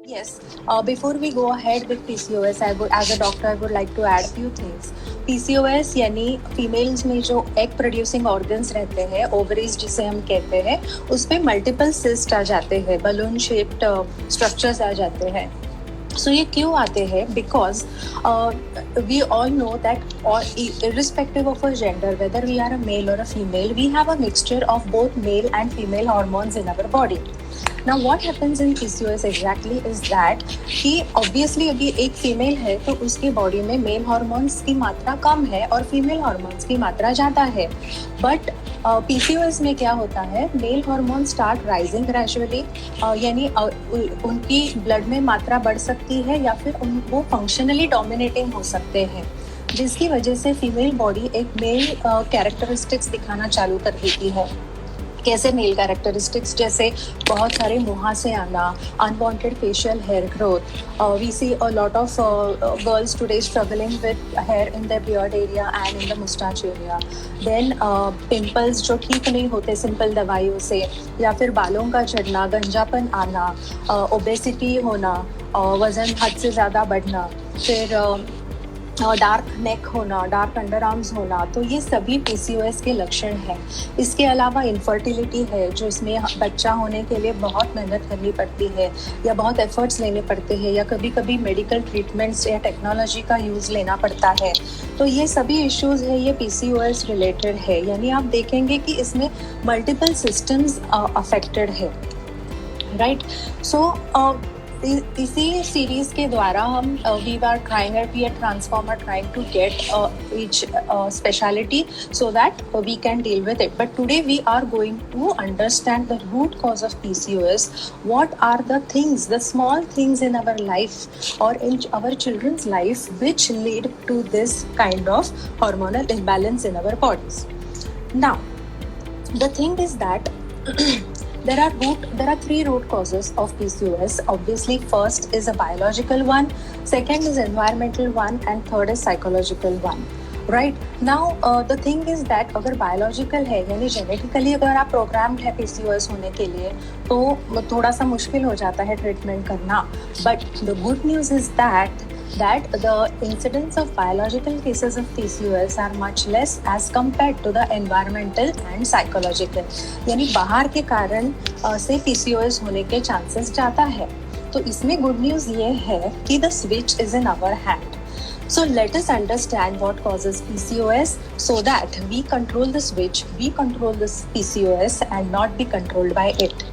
Yes. Before we go ahead with PCOS, as a doctor, I would like to add few things. PCOS यानी females में जो egg producing organs रहते हैं, ovaries जिसे हम कहते हैं, उसमें मल्टीपल सिस्ट आ जाते हैं, बलून शेप्ड स्ट्रक्चर्स आ जाते हैं. सो ये क्यों आते हैं? Because we all know that irrespective of our gender, whether we are a male or a female, we have a mixture of both male and female hormones in our body. Now what happens in PCOS exactly is that कि obviously अभी एक female है तो उसकी body में male hormones की मात्रा कम है और फीमेल हार्मोन्स की मात्रा ज़्यादा है. बट PCOS में क्या होता है, male hormone start rising gradually, यानी उनकी ब्लड में मात्रा बढ़ सकती है या फिर वो फंक्शनली डोमिनेटिंग हो सकते हैं, जिसकी वजह से फीमेल बॉडी एक मेल कैरेक्टरिस्टिक्स दिखाना चालू कर देती है. कैसे मेल कैरेक्टरिस्टिक्स? जैसे बहुत सारे मुहासे आना, unwanted facial hair growth. We see a lot of girls today struggling with hair in the beard area and in the moustache area. Then pimples जो ठीक नहीं होते सिंपल दवाइयों से, या फिर बालों का झड़ना, गंजापन आना, ओबेसिटी होना, वज़न हद से ज़्यादा बढ़ना, फिर डार्क नेक होना, डार्क अंडर आर्म्स होना. तो ये सभी PCOS के लक्षण हैं. इसके अलावा इनफर्टिलिटी है, जो इसमें बच्चा होने के लिए बहुत मेहनत करनी पड़ती है या बहुत एफर्ट्स लेने पड़ते हैं या कभी कभी मेडिकल ट्रीटमेंट्स या टेक्नोलॉजी का यूज़ लेना पड़ता है. तो ये सभी इश्यूज़ है, ये PCOS रिलेटेड है. यानी आप देखेंगे कि इसमें मल्टीपल सिस्टम्स अफेक्टेड है, राइट. सो इसी सीरीज के द्वारा हम we are trying be at transformer trying to get each speciality so that we can deal with it. But today we are going to understand the root cause of PCOS. What are the things, the small things in our life or in our children's life which lead to this kind of hormonal imbalance in our bodies. Now the thing is that there are three root causes of PCOS. Obviously, first is a biological one, second is environmental one, and third is psychological one. Right now, the thing is that अगर biological है यानी genetically अगर आप programmed है PCOS होने के लिए, तो थोड़ा सा मुश्किल हो जाता है ट्रीटमेंट करना. But the good news is that the incidence of biological cases of PCOS are much less as compared to the environmental and psychological. यानी बाहर के कारण से PCOS होने के चांसेस ज़्यादा है. तो इसमें गुड न्यूज़ ये है कि the switch is in our hand. So let us understand what causes PCOS so that we control the switch, we control this PCOS and not be controlled by it.